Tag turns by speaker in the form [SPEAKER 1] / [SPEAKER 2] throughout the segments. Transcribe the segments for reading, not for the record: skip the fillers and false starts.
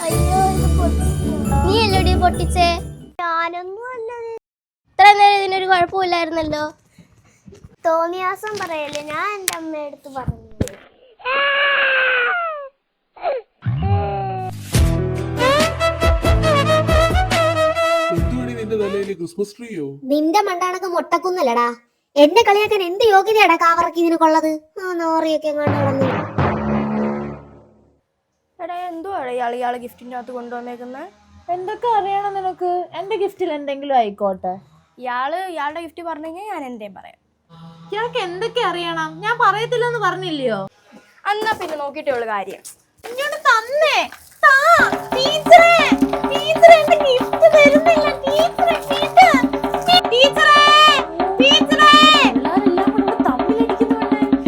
[SPEAKER 1] അയ്യോ നീ അല്ലടി പൊട്ടിച്ചേ? ഞാനൊന്നും അല്ലത്. ഇത്ര നേരം ഇതിനൊരു കുഴപ്പമില്ലായിരുന്നല്ലോ. തോന്നിയാസം പറയല്ലേ, ഞാൻ എൻ്റെ അമ്മയടുത്ത് പറഞ്ഞു.
[SPEAKER 2] നിന്റെ മണ്ടാണക്ക് മുട്ടക്കുന്നല്ലടാ. എന്നെ കളിയാക്കാൻ എന്ത് യോഗ്യതയാടാ കാവറക്ക് ഇതിന് കൊള്ളത്? നോറിയൊക്കെ എങ്ങോട്ട്
[SPEAKER 1] എടാ എന്തുവാണ് ഇയാള് ഗിഫ്റ്റിന്റെ അകത്ത് കൊണ്ടുവന്നേക്കുന്നത്?
[SPEAKER 3] എന്തൊക്കെ അറിയണം നിനക്ക്? എന്റെ ഗിഫ്റ്റിൽ എന്തെങ്കിലും ആയിക്കോട്ടെ.
[SPEAKER 1] ഇയാളുടെ ഗിഫ്റ്റ് പറഞ്ഞു കഴിഞ്ഞാൽ ഞാൻ എന്റെയും പറയാം.
[SPEAKER 3] ഇയാൾക്ക് എന്തൊക്കെ അറിയണം? ഞാൻ പറയത്തില്ലെന്ന് പറഞ്ഞില്ലയോ?
[SPEAKER 1] എന്നാ പിന്നെ നോക്കിട്ടേ ഉള്ളു കാര്യം.
[SPEAKER 3] ഇങ്ങോട്ട് തന്നേ. എന്റെ ഗിഫ്റ്റ് തരുന്നില്ല.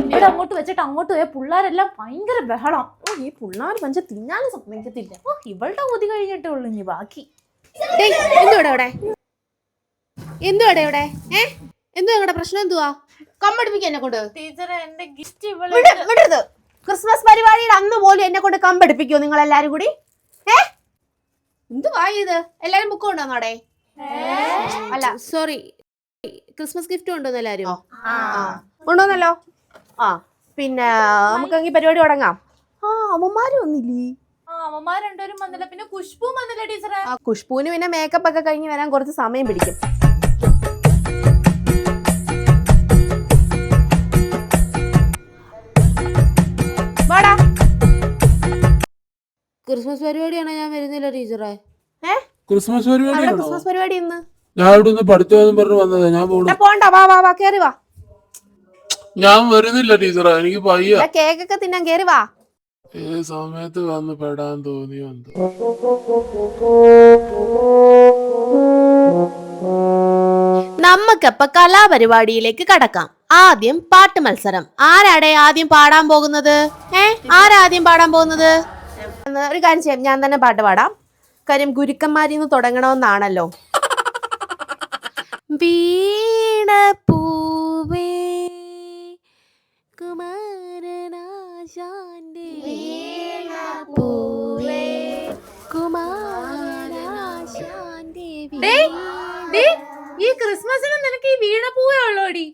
[SPEAKER 3] ഇവിടെ അങ്ങോട്ട് വെച്ചിട്ട് അങ്ങോട്ട് പോയ പിള്ളേരെല്ലാം ഭയങ്കര ബഹളം. ഈ പിള്ളേർ പഞ്ച തിന്നാനും സമ്മതിക്കത്തില്ല. ഇവളുടെ കൊതി കഴിഞ്ഞിട്ടേ ഉള്ളു ഇനി ബാക്കി.
[SPEAKER 4] എന്തുവാടെ ഇവിടെ? എന്തുവാ നിങ്ങളുടെ പ്രശ്നം? എന്തുവാ കമ്പടിപ്പിക്കാൻ എന്നെ കൊണ്ട്?
[SPEAKER 3] ടീച്ചറെ എന്റെ ഗിഫ്റ്റ്
[SPEAKER 4] വിടരുത്. ക്രിസ്മസ് പരിപാടിയുടെ അന്ന് പോലും എന്നെ കൊണ്ട് കമ്പടിപ്പിക്കോ നിങ്ങൾ എല്ലാരും കൂടി? എന്തുവാ ഇത്? എല്ലാരും ബുക്ക് കൊണ്ടുവന്നോടെ? അല്ല സോറി, ക്രിസ്മസ് ഗിഫ്റ്റ് കൊണ്ടുവന്നു എല്ലാരും? കൊണ്ടുവന്നല്ലോ. പിന്നെ നമുക്കെങ്കിൽ പരിപാടി തുടങ്ങാം. അമ്മമാരും വന്നില്ലേ?
[SPEAKER 3] അമ്മമാർ രണ്ടുപേരും വന്നില്ല. പിന്നെ ഖുഷ്ബു വന്നില്ല ടീച്ചറെ.
[SPEAKER 4] ഖുഷ്ബുവിന് പിന്നെ മേക്കപ്പ് ഒക്കെ കഴിഞ്ഞ് വരാൻ കുറച്ച് സമയം പിടിക്കും. വാടാ. ക്രിസ്മസ് പരിപാടിയാണ്. ഞാൻ വരുന്നില്ല ടീച്ചറെ.
[SPEAKER 5] ക്രിസ്മസ്
[SPEAKER 4] ക്രിസ്മസ് പരിപാടി ഇന്ന്
[SPEAKER 5] ഞാൻ ഇവിടെ പഠിത്തം പറഞ്ഞു വന്നതാ. ഞാൻ
[SPEAKER 4] പോണ്ട. വാ കേറി വാ.
[SPEAKER 5] ഞാൻ വരുന്നില്ല ടീച്ചറെ, എനിക്ക് പയ്യ.
[SPEAKER 4] കേക്കൊക്കെ തിന്നാൻ കേറി വാ.
[SPEAKER 5] ഏത് സമയത്ത് വന്ന് പെടാൻ തോന്നിയോ?
[SPEAKER 4] നമുക്കപ്പൊ കലാപരിപാടിയിലേക്ക് കടക്കാം. ആദ്യം പാട്ട് മത്സരം. ആരാടെ ആദ്യം പാടാൻ പോകുന്നത്? ആരാദ്യം പാടാൻ പോകുന്നത്? ഒരു കാര്യം ചെയ്യാം, ഞാൻ തന്നെ പാട്ട് പാടാം. കാര്യം ഗുരുക്കന്മാരിന്ന് തുടങ്ങണമെന്നാണല്ലോ. വീണ പൂവേ കുമാരനാശാന്റെ പൂവേ കുമാരനാശാന്റെ.
[SPEAKER 3] ഈ ക്രിസ്മസിന് നിനക്ക് ഈ വീണപ്പൂവേ ഉള്ളോടി?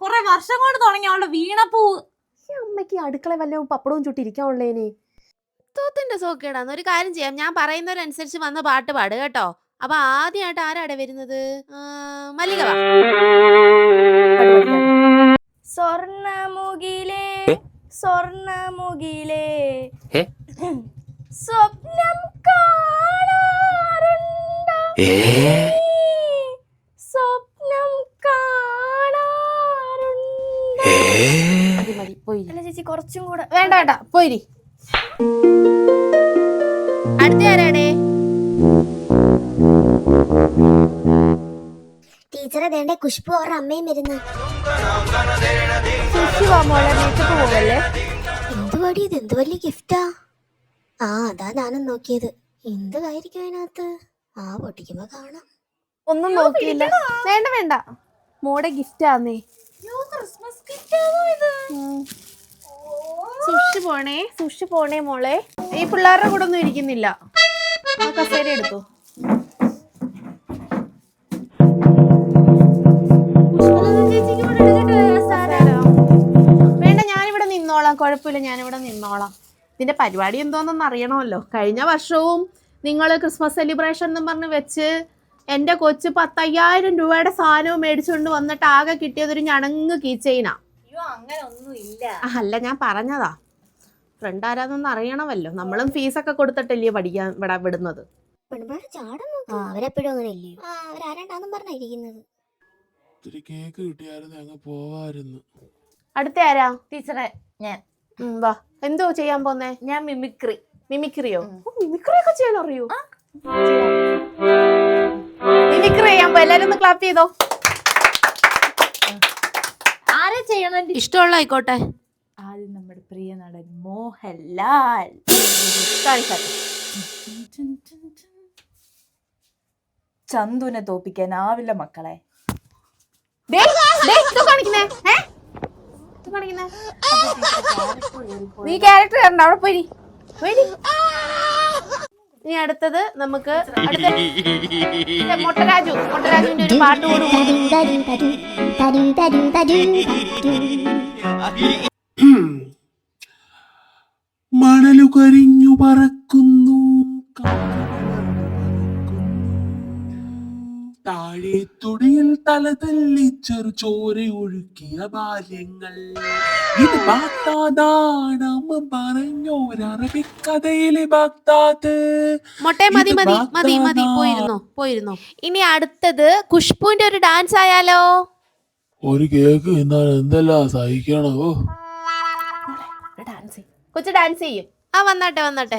[SPEAKER 3] കുറെ വർഷം കൊണ്ട് തുടങ്ങിയ അവളുടെ വീണപ്പൂവ്.
[SPEAKER 4] ഈ അമ്മയ്ക്ക് അടുക്കള വല്ലതും പപ്പടവും ചുട്ടിരിക്കാനുള്ളേനെ. തോത്തിന്റെ സോക്കേടാന്ന്. ഒരു കാര്യം ചെയ്യാം, ഞാൻ പറയുന്നവരനുസരിച്ച് വന്ന് പാട്ട് പാട് കേട്ടോ. അപ്പൊ ആദ്യമായിട്ട് ആരാടെ വരുന്നത്? മല്ലിക വാ.
[SPEAKER 1] സ്വർണ്ണമുകിലേ സ്വർണ്ണമുകിലേ സ്വപ്നം കാണാറുണ്ടോ? സ്വപ്നം കാണാറുണ്ടോ?
[SPEAKER 4] മതി പോയി.
[SPEAKER 1] അല്ല ചേച്ചി കുറച്ചും കൂടെ.
[SPEAKER 4] വേണ്ട പോയിരി. അടുത്ത ആരാടേ?
[SPEAKER 2] ടീച്ചറെ വേണ്ടേ ഖുഷ്ബു അവരുടെ അമ്മയും വരുന്നു. എന്തുവാടി ഇത്? എന്ത് വലിയ ഗിഫ്റ്റാ? അതാ ഞാനും നോക്കിയത്. എന്തുവായിരിക്കും അതിനകത്ത്? പൊട്ടിക്കുമ്പോ കാണാം.
[SPEAKER 4] ഒന്നും നോക്കിയില്ല. വേണ്ട മോടെ ഗിഫ്റ്റ് ആന്നേ. സൂക്ഷിച്ചു പോണേ മോളെ. ഈ പിള്ളേരുടെ കൂടെ ഒന്നും ഇരിക്കുന്നില്ല. കസേര എടുത്തു. വേണ്ട, ഞാനിവിടെ നിന്നോളാം. കുഴപ്പമില്ല, ഞാനിവിടെ നിന്നോളാം. ഇതിന്റെ പരിപാടി എന്തോന്നൊന്നും അറിയണമല്ലോ. കഴിഞ്ഞ വർഷവും നിങ്ങൾ ക്രിസ്മസ് സെലിബ്രേഷൻ എന്നും പറഞ്ഞ് വെച്ച് എന്റെ കൊച്ച് 10,000 രൂപയുടെ സാധനവും മേടിച്ചുകൊണ്ട് വന്നിട്ട് ആകെ കിട്ടിയതൊരു ഞണങ്ങ് കീച്ചെയിനാ. അല്ല, ഞാൻ പറഞ്ഞതാ. ഫ്രണ്ട് ആരാന്നൊന്നും അറിയണമല്ലോ. നമ്മളും ഫീസൊക്കെ കൊടുത്തിട്ടല്ലേ പഠിക്കാൻ ഇവിടെ വിടുന്നത്.
[SPEAKER 2] അവരെപ്പോഴും അങ്ങനെ ഇല്ലയോ? അവരാരണ്ടാന്നും പറഞ്ഞിരിക്കുന്നത്.
[SPEAKER 5] കേക്ക് കിട്ടിയായിരുന്നു അങ്ങ് പോവായിരുന്നു.
[SPEAKER 4] അടുത്ത ആരാ?
[SPEAKER 3] ടീച്ചറെ ഞാൻ.
[SPEAKER 4] വാ. എന്തോ ചെയ്യാൻ പോന്നേ?
[SPEAKER 3] ഞാൻ മിമിക്രിയോ?
[SPEAKER 4] മിമിക്രി ഒക്കെ ചെയ്യാൻ അറിയൂ? മിമിക്രി ചെയ്യാൻ പോ. എല്ലാരും ഒന്ന് ക്ലാപ്പ് ചെയ്തോ.
[SPEAKER 3] ആരെ ചെയ്യണം?
[SPEAKER 4] ഇഷ്ടമുള്ള ആയിക്കോട്ടെ.
[SPEAKER 3] ആദ്യം നമ്മുടെ പ്രിയ നടൻ മോഹൻലാൽ. ചന്തുനെ തോപ്പിക്കാനാവില്ല മക്കളെ.
[SPEAKER 4] നീ ക്യാരക്ടർ കണ്ട അവിടെ പോയി. വരി. ഇനി അടുത്തത് നമുക്ക് മൊട്ടരാജുവിന്റെ ഒരു പാട്ട് കൊടുക്കും.
[SPEAKER 5] മണലു കരിഞ്ഞു പറക്കുന്നു, താഴെ തുടിയിൽ തല തല്ലി ചെറു ചോര ഒഴുക്കിയ ബാല്യങ്ങൾ. ഇത് ബാഗ്ദാദാണ്, അമ്മ പറഞ്ഞോരറബിക്കഥയിലെ ബാഗ്ദാദ്.
[SPEAKER 4] മൊട്ടെ മതി
[SPEAKER 5] ഇത്
[SPEAKER 4] മതി മതി മതി
[SPEAKER 5] ബാഗ്ദാദാ.
[SPEAKER 4] പോയിരുന്നോ. ഇനി അടുത്തത് ഖുഷ്ബുവിന്റെ ഒരു ഡാൻസ് ആയാലോ?
[SPEAKER 5] ഒരു കേക്ക് എന്നാൽ എന്തെല്ലാം സഹിക്കണോ.
[SPEAKER 4] കൊച്ചു ഡാൻസ് ചെയ്യും. വന്നാട്ടെ.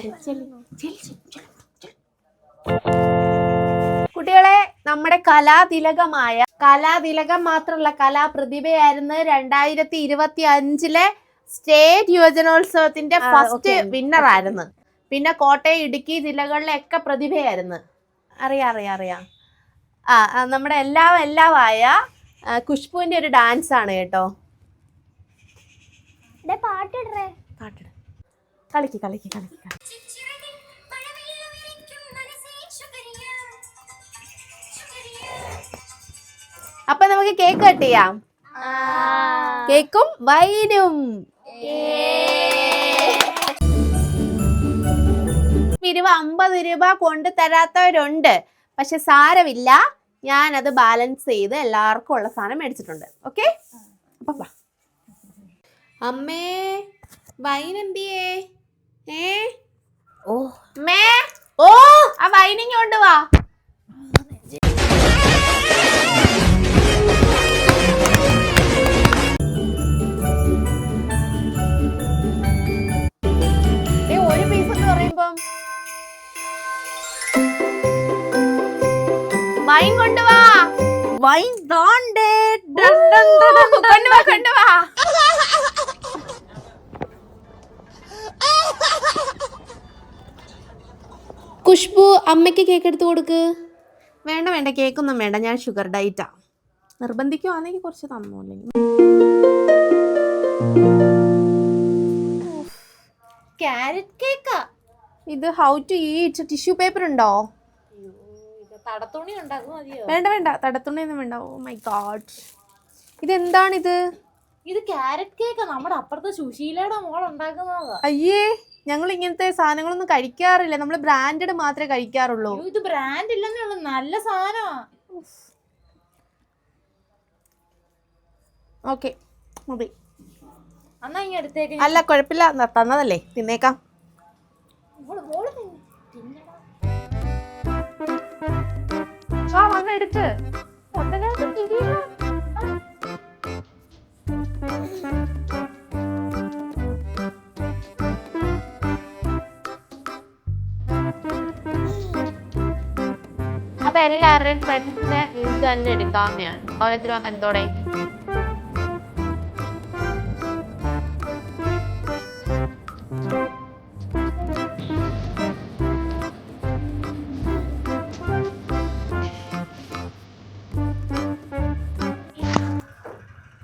[SPEAKER 4] കുട്ടികളെ, നമ്മുടെ കലാതിലകം മാത്രമല്ല കലാപ്രതിഭയായിരുന്നു 2025 സ്റ്റേറ്റ് യുവജനോത്സവത്തിന്റെ ഫസ്റ്റ് വിന്നർ ആയിരുന്നു. പിന്നെ കോട്ടയം, ഇടുക്കി ജില്ലകളിലെ ഒക്കെ പ്രതിഭയായിരുന്നു. അറിയാം. നമ്മുടെ എല്ലാമായ ഖുഷ്ബുവിന്റെ ഒരു ഡാൻസ് ആണ് കേട്ടോ.
[SPEAKER 1] പാട്ടിടേ.
[SPEAKER 4] കളിക്ക്. അപ്പൊ നമുക്ക് കേക്ക് കട്ട് ചെയ്യാം. കേക്കും വൈനും. 50 രൂപ കൊണ്ട് തരാത്തവരുണ്ട്. പക്ഷെ സാരമില്ല, ഞാനത് ബാലൻസ് ചെയ്ത് എല്ലാവർക്കും ഉള്ള സാധനം മേടിച്ചിട്ടുണ്ട്. ഓക്കെ, അപ്പൊ അമ്മേ വൈൻ എന്തിയേ? ആ വൈനിങ് കൊണ്ട് വാ. ഒരു പീസ് എന്ന് പറയുമ്പം വൈൻ കൊണ്ടുവാ. വൈൻ കൊണ്ടുവാ. ഖുഷ്ബു, അമ്മയ്ക്ക് കേക്ക് എടുത്ത് കൊടുക്ക്. വേണ്ട കേക്കൊന്നും വേണ്ട, ഞാൻ ഷുഗർ ഡയറ്റാ. നിർബന്ധിക്കുവാണെങ്കിൽ കുറച്ച് തന്നോളൂ. ക്യാരറ്റ് കേക്കാ ഇത്. How to eat? Tissue paper ഉണ്ടോ?
[SPEAKER 3] തടത്തുണി ഉണ്ടാക്കും മതിയോ?
[SPEAKER 4] വേണ്ട, തടത്തുണി ഒന്നും വേണ്ട. ഓ മൈ ഗോഡ്, ഇതെന്താണിത്?
[SPEAKER 3] ഇത് ക്യാരറ്റ് കേക്കാ. നമ്മുടെ അപ്പുറത്തെ സുശീലയുടെ മോൾ ഉണ്ടാക്കുന്നതാ.
[SPEAKER 4] അയ്യേ, ഞങ്ങൾ ഇങ്ങനത്തെ സാധനങ്ങളൊന്നും കഴിക്കാറില്ല. നമ്മൾ ബ്രാൻഡഡ് മാത്രമേ കഴിക്കാറുള്ളൂ.
[SPEAKER 3] ഇത് ബ്രാൻഡ് ഇല്ലെന്നേ ഉള്ളൂ, നല്ല സാധനമാ.
[SPEAKER 4] ഓക്കെ മതി.
[SPEAKER 3] എന്നാ ഇനി അടുത്തേക്ക്.
[SPEAKER 4] അല്ല കുഴപ്പമില്ല, തന്നതല്ലേ, തിന്നേക്കാം.
[SPEAKER 3] എടുത്ത്
[SPEAKER 4] അപ്പൊ എല്ലാവരുടെയും ഫ്രണ്ട്സിനെ ഇത് തന്നെ എടുക്കാവുന്നതാണ്. കോളേജിൽ വന്ന് എന്തോടെ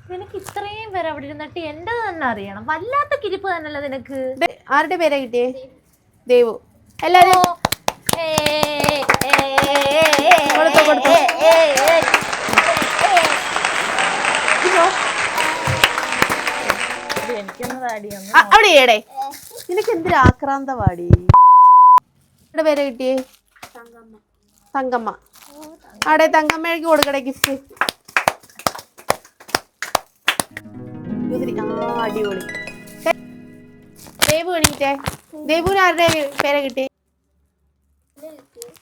[SPEAKER 3] നിനക്ക് ഇത്രയും പേര് അവിടെ ഇരുന്നിട്ട് എന്റെ തന്നെ അറിയണം. വല്ലാത്ത കിരിപ്പ് തന്നെയല്ല നിനക്ക്.
[SPEAKER 4] ആരുടെ പേരാ കിട്ടിയേ? ദേവു. എല്ലാരും അവിടെ ഏടേ. നിനക്ക് എന്തൊരു ആക്രാന്തവാടി. പേരാ കിട്ടിയേ? തങ്കമ്മ. അവിടെ തങ്കമ്മയ്ക്ക് കൊടുക്കടേ ഗിഫ്റ്റ്. അടിപൊളി. ദേവു എണീറ്റേ. ദേവുവിന് ആരുടെ പേരാ കിട്ടിയേ?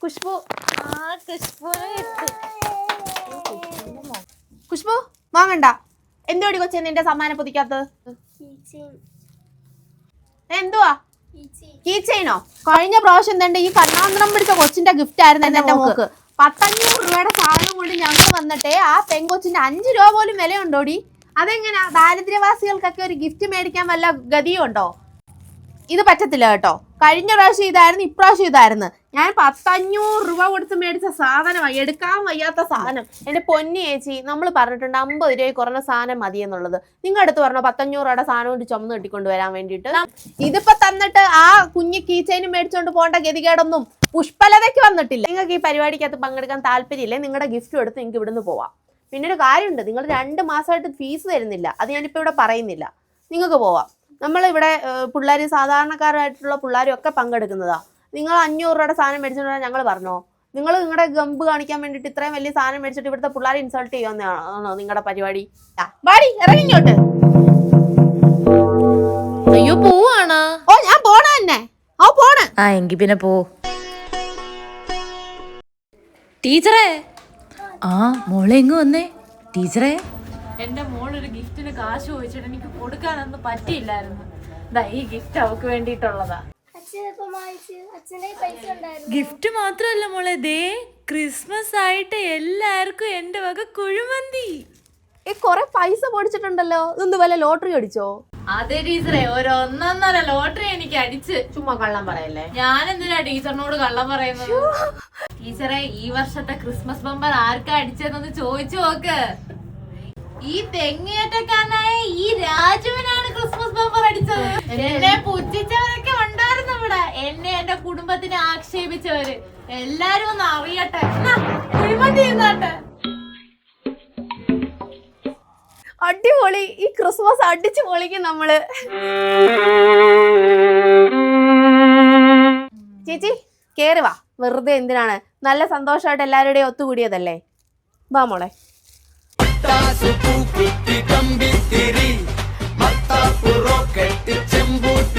[SPEAKER 4] ഖുഷ്ബു. ഖുഷ്ബു വാങ്ങണ്ട. എന്തോടി കൊച്ചേ നിന്റെ സമ്മാനം പൊതിക്കാത്തത്? എന്തുവാ? കീച്ചെയിനോ? കഴിഞ്ഞ പ്രാവശ്യം തന്നെ ഈ കണ്ണാന്തരം പിടിച്ച കൊച്ചിന്റെ ഗിഫ്റ്റ് ആയിരുന്നു എന്റെ മോക്ക്. 500 രൂപയുടെ സാധനം കൊണ്ട് ഞങ്ങൾ വന്നിട്ടേ ആ പെങ്കൊച്ചിന്റെ 5 രൂപ പോലും വിലയുണ്ടോടി? അതെങ്ങനാ? ദാരിദ്ര്യവാസികൾക്കൊക്കെ ഒരു ഗിഫ്റ്റ് മേടിക്കാൻ വല്ല ഗതിയുണ്ടോ? ഇത് പറ്റത്തില്ല കേട്ടോ. കഴിഞ്ഞ പ്രാവശ്യം ഇതായിരുന്നു, ഇപ്രാവശ്യം ഇതായിരുന്നു. ഞാൻ 500 രൂപ കൊടുത്ത് മേടിച്ച സാധനമാണ്, എടുക്കാൻ വയ്യാത്ത സാധനം. എന്റെ പൊന്നി ചേച്ചി, നമ്മൾ പറഞ്ഞിട്ടുണ്ട് 50 രൂപ കുറഞ്ഞ സാധനം മതി എന്നുള്ളത്. നിങ്ങൾ അടുത്ത് പറഞ്ഞോ 500 രൂപയുടെ സാധനം കൊണ്ട് ചുമന്ന് കെട്ടിക്കൊണ്ട് വരാൻ വേണ്ടിയിട്ട്. ഇതിപ്പോ തന്നിട്ട് ആ കുഞ്ഞ കുഞ്ഞു കീ ചെയിനും മേടിച്ചോണ്ട് പോകേണ്ട ഗതികേടൊന്നും പുഷ്പലതയ്ക്ക് വന്നിട്ടില്ല. നിങ്ങൾക്ക് ഈ പരിപാടിക്കകത്ത് പങ്കെടുക്കാൻ താല്പര്യമില്ലേ, നിങ്ങളുടെ ഗിഫ്റ്റും എടുത്ത് നിങ്ങൾക്ക് ഇവിടുന്ന് പോവാം. പിന്നെ ഒരു കാര്യമുണ്ട്, നിങ്ങൾ 2 മാസമായിട്ട് ഫീസ് തരുന്നില്ല. അത് ഞാനിപ്പോൾ ഇവിടെ പറയുന്നില്ല. നിങ്ങൾക്ക് പോവാം. നമ്മളിവിടെ പിള്ളേർ സാധാരണക്കാരായിട്ടുള്ള പിള്ളേരും ഒക്കെ പങ്കെടുക്കുന്നതാ. നിങ്ങൾ 500 രൂപയുടെ സാധനം മേടിച്ചിട്ടുണ്ടെങ്കിൽ ഞങ്ങൾ പറഞ്ഞോ, നിങ്ങൾ നിങ്ങളുടെ ഗമ്പ് കാണിക്കാൻ വേണ്ടിയിട്ട് ഇത്രയും വലിയ സാധനം മേടിച്ചിട്ട് ഇവിടുത്തെ പിള്ളേരെ ഇൻസൾട്ട് ചെയ്യാവുന്നതാണോ നിങ്ങളുടെ പരിപാടി? ബാടി ഇറങ്ങിങ്ങോട്ട്.
[SPEAKER 3] അയ്യോ പോവാണോ?
[SPEAKER 4] ഓ ഞാൻ പോണ തന്നെ. ഓ പോണ.
[SPEAKER 3] ആ എങ്കി പിന്നെ പോ. ടീച്ചറേ, ആ മോളെ ഇങ്ങ് വന്നേ. ടീച്ചറേ, എന്റെ മോളൊരു ഗിഫ്റ്റിന് കാശ് ചോദിച്ചിട്ട് എനിക്ക് കൊടുക്കാനൊന്നും പറ്റിയില്ലായിരുന്നു. ഈ ഗിഫ്റ്റ് അവക്ക് വേണ്ടിയിട്ടുള്ളതാ. ഗിഫ്റ്റ് മാത്രല്ല മോളെ, ദേ ക്രിസ്മസ് ആയിട്ട് എല്ലാവർക്കും എന്റെ വക കുഴിമന്തി.
[SPEAKER 4] ഈ കൊറേ പൈസ പൊടിച്ചിട്ടുണ്ടല്ലോ, ഇതൊന്നും വല്ല ലോട്ടറി അടിച്ചോ?
[SPEAKER 3] അതെ ടീച്ചറെ, ഒരു 1.5 ലോട്ടറി എനിക്ക് അടിച്ച്.
[SPEAKER 4] ചുമ്മാ കള്ളം പറയല്ലേ.
[SPEAKER 3] ഞാൻ എന്തിനാ ടീച്ചറിനോട് കള്ളം പറയുന്നത്? ടീച്ചറെ, ഈ വർഷത്തെ ക്രിസ്മസ് ബമ്പർ ആർക്കാ അടിച്ചതെന്ന് ചോദിച്ചു നോക്ക്. ഈ തെങ്ങേറ്റക്കാരനായ ഈ രാജുവിനാണ് ക്രിസ്മസ് ബമ്പർ അടിച്ചത്. എന്നെ പുച്ഛിച്ചവരൊക്കെ ഉണ്ടായിരുന്നു ഇവിടെ. എന്നെ എന്റെ കുടുംബത്തിനെ ആക്ഷേപിച്ചവര് എല്ലാരും ഒന്ന് അറിയട്ടെ.
[SPEAKER 4] അടിപൊളി. ഈ ക്രിസ്മസ് അടിച്ചു പൊളിക്കും നമ്മള്. ചേച്ചി കേറി വാ. വെറുതെ എന്തിനാണ്, നല്ല സന്തോഷമായിട്ട് എല്ലാവരുടെയും ഒത്തുകൂടിയതല്ലേ. വാ മോളെ.
[SPEAKER 6] Mata puro que te chembutiri.